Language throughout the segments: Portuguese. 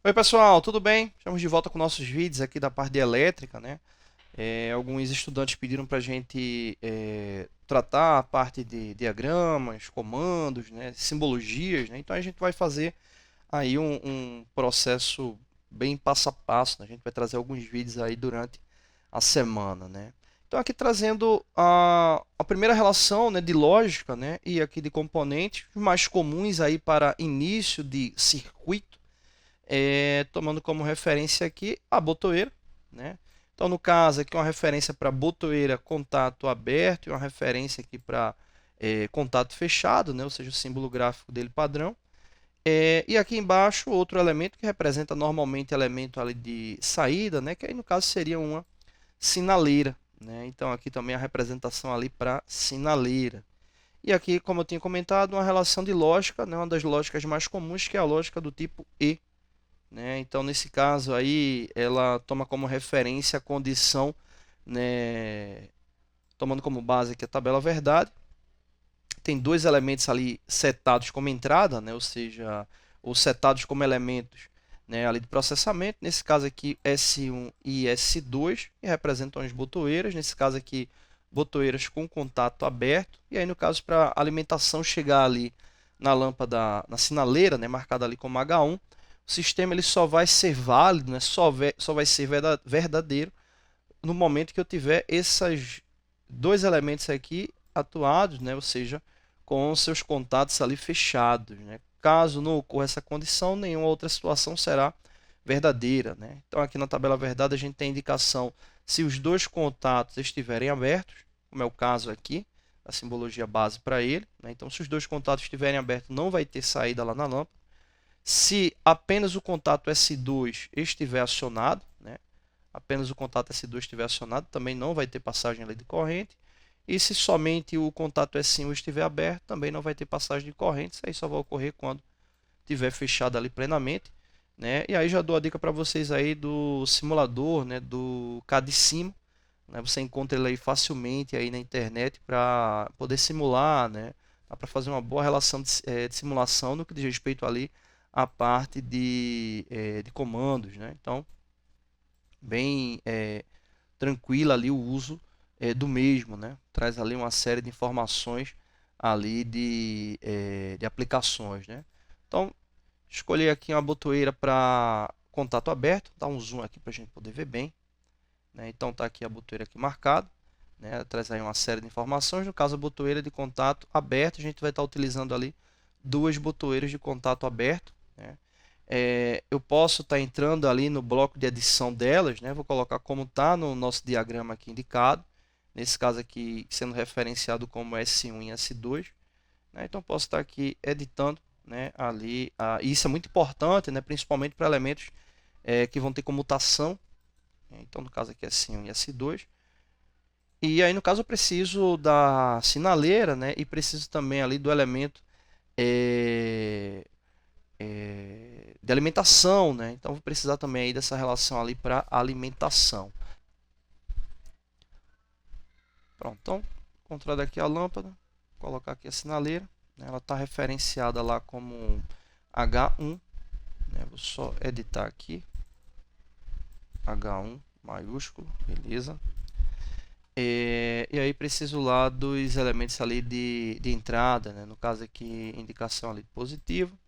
Oi pessoal, tudo bem? Estamos de volta com nossos vídeos aqui da parte de elétrica, né? Alguns estudantes pediram para a gente tratar a parte de diagramas, comandos, né? Simbologias, né? Então a gente vai fazer aí um processo bem passo a passo, né? A gente vai trazer alguns vídeos aí durante a semana, né? Então aqui trazendo a primeira relação, né, de lógica, né, e aqui de componentes mais comuns aí para início de circuito, tomando como referência aqui a botoeira, né? Então, no caso aqui, uma referência para botoeira contato aberto e uma referência aqui para contato fechado, né? Ou seja, o símbolo gráfico dele padrão. E aqui embaixo, outro elemento que representa normalmente elemento ali de saída, né? Que aí no caso seria uma sinaleira, né? Então, aqui também a representação ali para sinaleira. E aqui, como eu tinha comentado, uma relação de lógica, né? Uma das lógicas mais comuns, que é a lógica do tipo E, né? Então, nesse caso aí, ela toma como referência a condição, né, tomando como base aqui a tabela verdade. Tem dois elementos ali setados como entrada, né, ou seja, ou setados como elementos, né, ali de processamento. Nesse caso aqui, S1 e S2, que representam as botoeiras. Nesse caso aqui, botoeiras com contato aberto. E aí, no caso, para a alimentação chegar ali na lâmpada, na sinaleira, né, marcada ali como H1, o sistema ele só vai ser válido, né, só vai ser verdadeiro no momento que eu tiver esses dois elementos aqui atuados, né, ou seja, com seus contatos ali fechados, né? Caso não ocorra essa condição, nenhuma outra situação será verdadeira, né? Então aqui na tabela verdade a gente tem a indicação se os dois contatos estiverem abertos, como é o caso aqui, a simbologia base para ele, né? Então se os dois contatos estiverem abertos, não vai ter saída lá na lâmpada. Se apenas o contato S2 estiver acionado, né? Apenas o contato S2 estiver acionado, também não vai ter passagem ali de corrente. E se somente o contato S1 estiver aberto, também não vai ter passagem de corrente. Isso aí só vai ocorrer quando estiver fechado ali plenamente, né? E aí já dou a dica para vocês aí do simulador, né, do CAD-Sim, né? Você encontra ele aí facilmente aí na internet para poder simular, né? Para fazer uma boa relação de simulação no que diz respeito ali à parte de comandos, né? Então, bem tranquila ali o uso do mesmo, né? Traz ali uma série de informações ali de aplicações, né? Então, escolher aqui uma botoeira para contato aberto, dá um zoom aqui para a gente poder ver bem, né? Então tá aqui a botoeira aqui marcada, né? Traz aí uma série de informações. No caso, a botoeira de contato aberto, a gente vai estar utilizando ali duas botoeiras de contato aberto, né? Eu posso estar entrando ali no bloco de adição delas, né? Vou colocar como está no nosso diagrama aqui indicado. Nesse caso aqui, sendo referenciado como S1 e S2, né? Então, posso estar aqui editando, né, ali. E isso é muito importante, né, principalmente para elementos que vão ter comutação, né? Então, no caso aqui, S1 e S2. E aí, no caso, eu preciso da sinaleira, né, e preciso também ali do elemento é, de alimentação, né? Então vou precisar também aí dessa relação ali para alimentação. Pronto, então encontrada aqui a lâmpada, colocar aqui a sinaleira, né? Ela está referenciada lá como H1, né? Vou só editar aqui, H1 maiúsculo, beleza. E aí preciso lá dos elementos ali de entrada, né? No caso aqui indicação ali positivo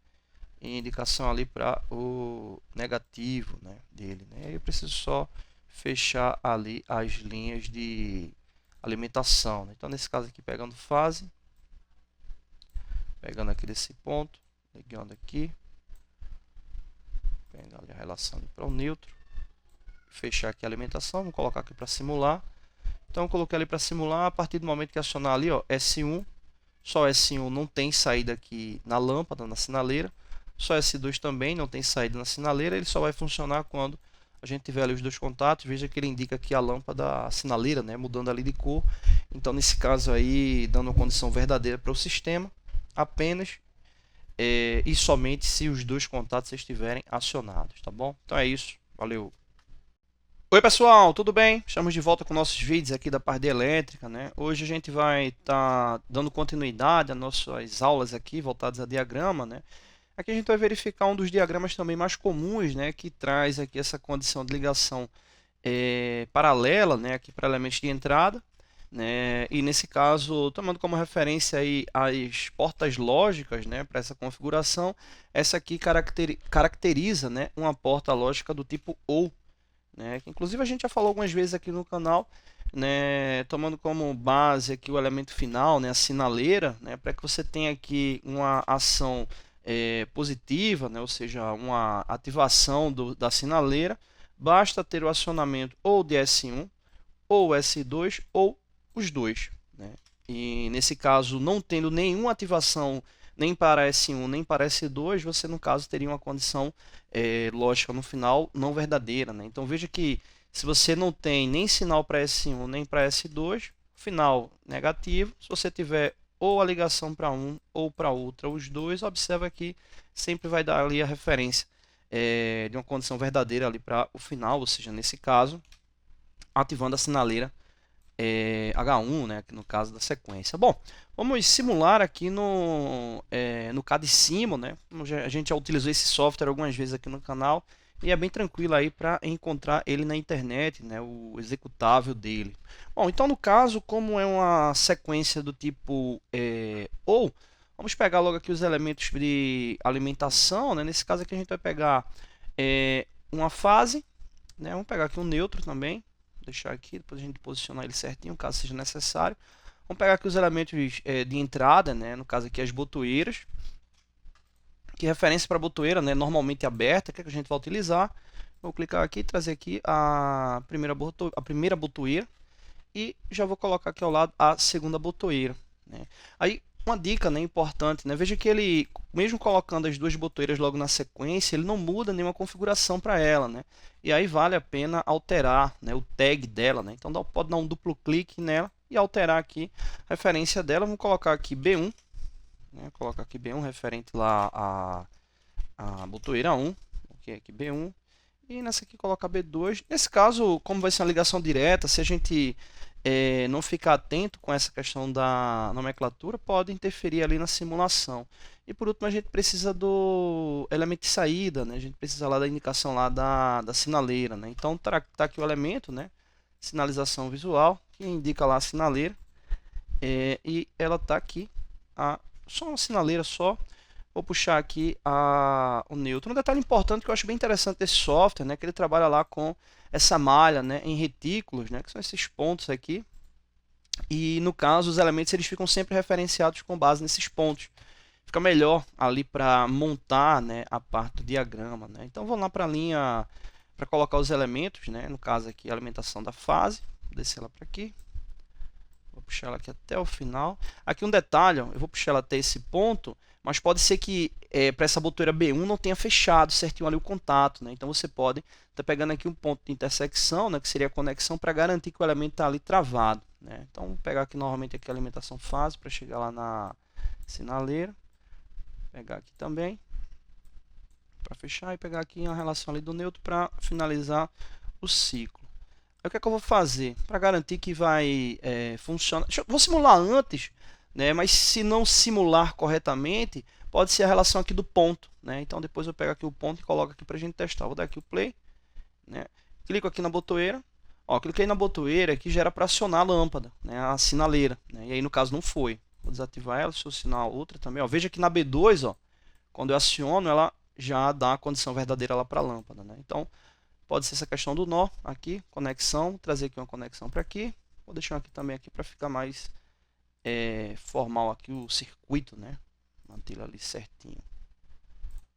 e indicação ali para o negativo, né, dele, né? Aí eu preciso só fechar ali as linhas de alimentação, né? Então nesse caso aqui pegando fase, pegando aqui desse ponto, ligando aqui, pegando ali a relação para o neutro, fechar aqui a alimentação, vou colocar aqui para simular. Então eu coloquei ali para simular, a partir do momento que acionar ali, ó, S1, só S1 não tem saída aqui na lâmpada, na sinaleira. Só S2 também não tem saída na sinaleira. Ele só vai funcionar quando a gente tiver ali os dois contatos. Veja que ele indica aqui a lâmpada, a sinaleira, né, mudando ali de cor. Então, nesse caso aí, dando uma condição verdadeira para o sistema, apenas e somente se os dois contatos estiverem acionados, tá bom? Então é isso. Valeu! Oi pessoal, tudo bem? Estamos de volta com nossos vídeos aqui da parte de elétrica, né? Hoje a gente vai estar dando continuidade às nossas aulas aqui voltadas a diagrama, né? Aqui a gente vai verificar um dos diagramas também mais comuns, né, que traz aqui essa condição de ligação paralela, né, aqui para elementos de entrada, né, e nesse caso, tomando como referência aí as portas lógicas, né, para essa configuração, essa aqui caracteriza, né, uma porta lógica do tipo OR, né, que inclusive a gente já falou algumas vezes aqui no canal, né, tomando como base aqui o elemento final, né, a sinaleira, né, para que você tenha aqui uma ação positiva, né, ou seja, uma ativação da sinaleira, basta ter o acionamento ou de S1 ou S2 ou os dois, né? E nesse caso, não tendo nenhuma ativação nem para S1 nem para S2, você no caso teria uma condição lógica no final não verdadeira, né? Então veja que se você não tem nem sinal para S1 nem para S2, final negativo. Se você tiver ou a ligação para um ou para outra, os dois, observa que sempre vai dar ali a referência de uma condição verdadeira ali para o final, ou seja, nesse caso, ativando a sinaleira H1, né, aqui no caso da sequência. Bom, vamos simular aqui no CAD-Simo, né? A gente já utilizou esse software algumas vezes aqui no canal e é bem tranquilo aí para encontrar ele na internet, né, o executável dele. Bom, então no caso, como é uma sequência do tipo OR, vamos pegar logo aqui os elementos de alimentação, né? Nesse caso aqui a gente vai pegar uma fase, né? Vamos pegar aqui um neutro também, deixar aqui, depois a gente posicionar ele certinho, caso seja necessário. Vamos pegar aqui os elementos de entrada, né? No caso aqui as botoeiras, que referência para botoeira, né? Normalmente aberta, que é que a gente vai utilizar. Vou clicar aqui e trazer aqui a primeira botoeira e já vou colocar aqui ao lado a segunda botoeira, né? Aí uma dica, né, importante, né? Veja que ele, mesmo colocando as duas botoeiras logo na sequência, ele não muda nenhuma configuração para ela, né? E aí vale a pena alterar, né, o tag dela, né? Então pode dar um duplo clique nela e alterar aqui a referência dela. Vamos colocar aqui B1, né? Colocar aqui B1 referente lá a botoeira 1, ok, aqui B1. E nessa aqui colocar B2. Nesse caso, como vai ser uma ligação direta, se a gente não ficar atento com essa questão da nomenclatura, pode interferir ali na simulação. E por último, a gente precisa do elemento de saída, né? A gente precisa lá da indicação lá da sinaleira, né? Então tá aqui o elemento, né? Sinalização visual, que indica lá a sinaleira. E ela tá aqui, só uma sinaleira só. Vou puxar aqui o neutro. Um detalhe importante que eu acho bem interessante desse software, né, que ele trabalha lá com essa malha, né, em retículos, né, que são esses pontos aqui. E no caso, os elementos eles ficam sempre referenciados com base nesses pontos. Fica melhor ali para montar, né, a parte do diagrama, né. Então vamos lá para a linha para colocar os elementos, né, no caso aqui a alimentação da fase. Vou descer ela para aqui. Vou puxar ela aqui até o final. Aqui um detalhe, ó, eu vou puxar ela até esse ponto, mas pode ser que para essa botoeira B1 não tenha fechado certinho ali o contato, né? Então você pode estar pegando aqui um ponto de intersecção, né, que seria a conexão, para garantir que o elemento está ali travado, né? Então vou pegar aqui novamente aqui a alimentação fase para chegar lá na sinaleira. Pegar aqui também para fechar e pegar aqui a relação ali do neutro para finalizar o ciclo. Aí o que é que eu vou fazer? Para garantir que vai funcionar. Vou simular antes, né? Mas se não simular corretamente, pode ser a relação aqui do ponto, né? Então depois eu pego aqui o ponto e coloco aqui para a gente testar. Vou dar aqui o play, né? Clico aqui na botoeira. Ó, cliquei na botoeira que já era para acionar a lâmpada, né? A sinaleira, né? E aí no caso não foi. Vou desativar ela, se eu acionar outra também. Ó, veja que na B2, ó, quando eu aciono, ela já dá a condição verdadeira lá para a lâmpada, né? Então pode ser essa questão do nó aqui, conexão, trazer aqui uma conexão para aqui. Vou deixar aqui também aqui para ficar mais formal aqui o circuito, né? Manter ele ali certinho.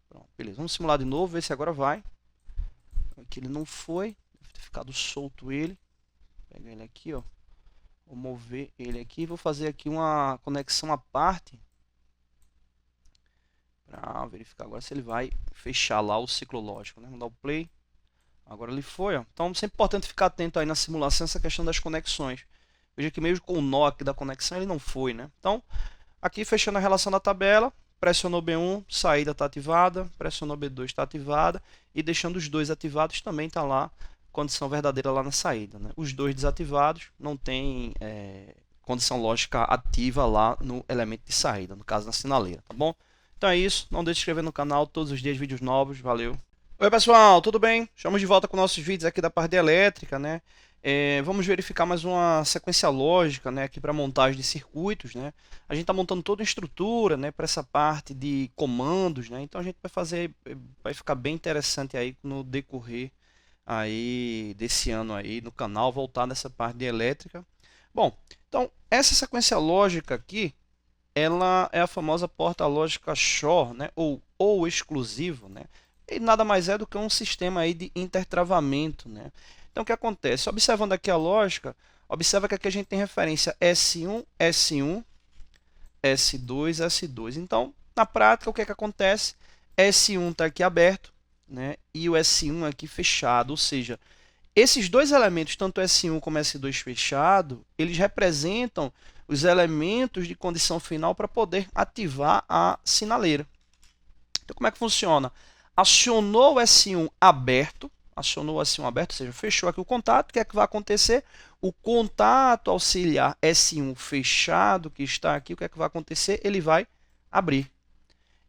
Pronto, beleza. Vamos simular de novo, ver se agora vai. Aqui ele não foi, deve ter ficado solto ele. Pega ele aqui, ó. Vou mover ele aqui, vou fazer aqui uma conexão à parte para verificar agora se ele vai fechar lá o ciclo lógico, né? Vamos dar o play. Agora ele foi, ó. Então é sempre importante ficar atento aí na simulação essa questão das conexões. Veja que mesmo com o nó aqui da conexão ele não foi, né? Então, aqui fechando a relação da tabela, pressionou B1, saída está ativada, pressionou B2 está ativada e deixando os dois ativados também está lá condição verdadeira lá na saída, né? Os dois desativados não tem condição lógica ativa lá no elemento de saída, no caso na sinaleira, tá bom? Então é isso, não deixe de se inscrever no canal, todos os dias vídeos novos, valeu. Oi pessoal, tudo bem? Estamos de volta com nossos vídeos aqui da parte de elétrica, né? Vamos verificar mais uma sequência lógica, né, aqui para montagem de circuitos, né? A gente está montando toda a estrutura, né, para essa parte de comandos, né? Então a gente vai fazer, vai ficar bem interessante aí no decorrer aí desse ano aí no canal, voltar nessa parte de elétrica. Bom, então essa sequência lógica aqui, ela é a famosa porta lógica XOR, né, ou exclusivo, né? E nada mais é do que um sistema aí de intertravamento, né? Então o que acontece? Observando aqui a lógica, observa que aqui a gente tem referência S1, S1, S2, S2. Então, na prática, o que é que acontece? S1 está aqui aberto, né? E o S1 aqui fechado, ou seja, esses dois elementos, tanto S1 como S2 fechado, eles representam os elementos de condição final para poder ativar a sinaleira. Então, como é que funciona? Acionou o S1 aberto, ou seja, fechou aqui o contato, o que é que vai acontecer? O contato auxiliar S1 fechado, que está aqui, o que é que vai acontecer? Ele vai abrir.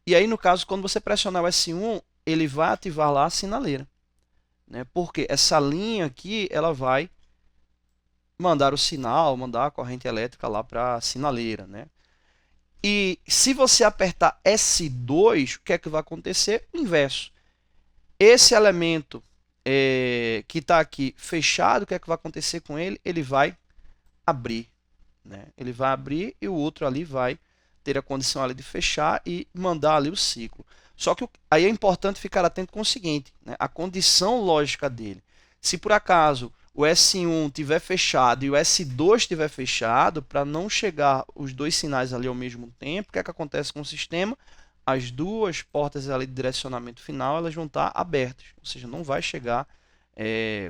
E aí, no caso, quando você pressionar o S1, ele vai ativar lá a sinaleira, né? Porque essa linha aqui, ela vai mandar o sinal, mandar a corrente elétrica lá para a sinaleira, né? E se você apertar S2, o que é que vai acontecer? O inverso. Esse elemento que está aqui fechado, o que é que vai acontecer com ele? Ele vai abrir, né? Ele vai abrir e o outro ali vai ter a condição ali de fechar e mandar ali o ciclo. Só que aí é importante ficar atento com o seguinte, né? A condição lógica dele. Se por acaso o S1 estiver fechado e o S2 estiver fechado, para não chegar os dois sinais ali ao mesmo tempo, o que é que acontece com o sistema? As duas portas ali de direcionamento final, elas vão estar abertas, ou seja, não vai chegar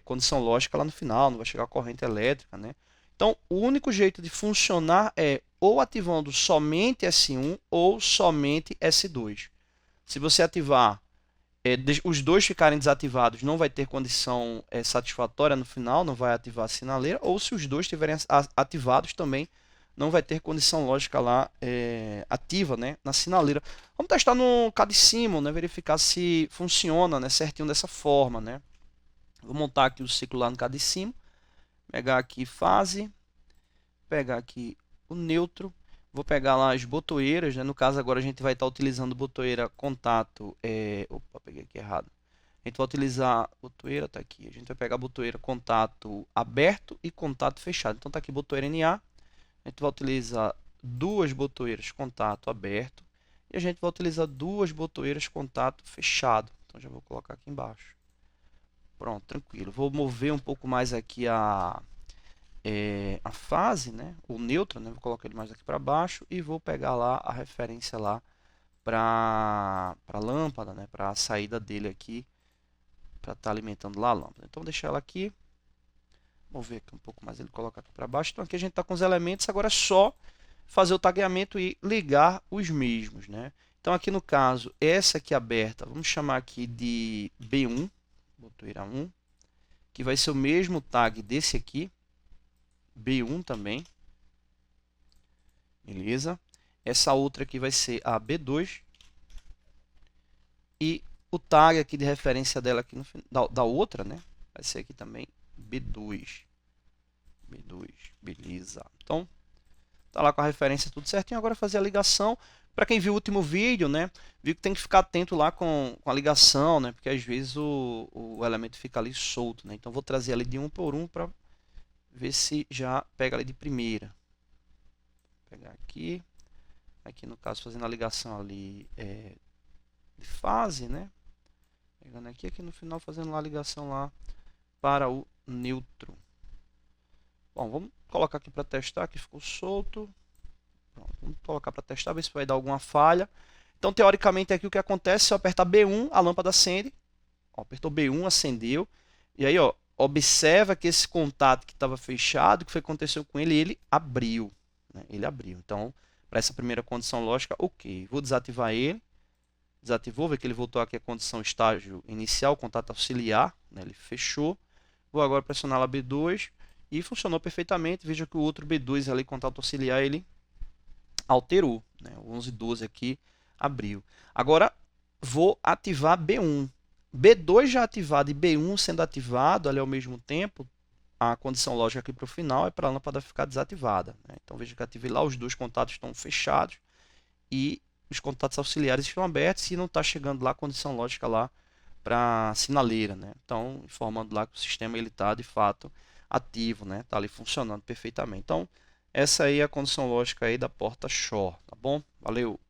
condição lógica lá no final, não vai chegar corrente elétrica, né? Então, o único jeito de funcionar é ou ativando somente S1 ou somente S2. Se você ativar os dois ficarem desativados, não vai ter condição satisfatória no final, não vai ativar a sinaleira, ou se os dois estiverem ativados também, não vai ter condição lógica lá ativa, né, na sinaleira. Vamos testar no CAD-SIMUL, né, verificar se funciona, né, certinho dessa forma, né. Vou montar aqui o ciclo lá no CAD-SIMUL, pegar aqui fase, pegar aqui o neutro, vou pegar lá as botoeiras, né? No caso agora a gente vai estar utilizando botoeira contato, opa, peguei aqui errado. A gente vai utilizar botoeira, tá aqui. A gente vai pegar botoeira contato aberto e contato fechado. Então tá aqui botoeira NA. A gente vai utilizar duas botoeiras contato aberto e a gente vai utilizar duas botoeiras contato fechado. Então já vou colocar aqui embaixo. Pronto, tranquilo. Vou mover um pouco mais aqui a fase, né, o neutro, né, vou colocar ele mais aqui para baixo e vou pegar lá a referência lá para a lâmpada, né, para a saída dele aqui, para estar alimentando lá a lâmpada. Então vou deixar ela aqui, mover aqui um pouco mais ele, colocar aqui para baixo. Então aqui a gente está com os elementos, agora é só fazer o tagueamento e ligar os mesmos, né. Então aqui no caso, essa aqui aberta, vamos chamar aqui de B1, botoeira 1, que vai ser o mesmo tag desse aqui, B1 também, beleza? Essa outra aqui vai ser a B2 e o tag aqui de referência dela aqui da outra, né? Vai ser aqui também B2, beleza? Então tá lá com a referência tudo certinho. Agora fazer a ligação. Para quem viu o último vídeo, né? Viu que tem que ficar atento lá com a ligação, né? Porque às vezes o elemento fica ali solto, né? Então vou trazer ali de um por um para ver se já pega ali de primeira. Vou pegar aqui no caso fazendo a ligação ali de fase, né? Pegando aqui no final fazendo lá a ligação lá para o neutro. Bom, vamos colocar aqui para testar, que ficou solto. Pronto, vamos colocar para testar, ver se vai dar alguma falha. Então, teoricamente, aqui o que acontece, se eu apertar B1, a lâmpada acende. Ó, apertou B1, acendeu. E aí, ó, observa que esse contato que estava fechado, o que foi que aconteceu com ele? Ele abriu, né? Ele abriu. Então, para essa primeira condição lógica, ok. Vou desativar ele. Desativou, vê que ele voltou aqui à condição estágio inicial, contato auxiliar, né? Ele fechou. Vou agora pressionar lá B2 e funcionou perfeitamente. Veja que o outro B2 ali, contato auxiliar, ele alterou, né? O 1112 aqui Abriu. Agora vou ativar B1. B2 já ativado e B1 sendo ativado ali ao mesmo tempo, a condição lógica aqui para o final é para a lâmpada ficar desativada, né? Então veja que ativei lá, os dois contatos estão fechados e os contatos auxiliares estão abertos e não está chegando lá a condição lógica lá para a sinaleira, né? Então informando lá que o sistema ele está de fato ativo, né? Está ali funcionando perfeitamente. Então essa aí é a condição lógica aí da porta Shore, tá bom? Valeu!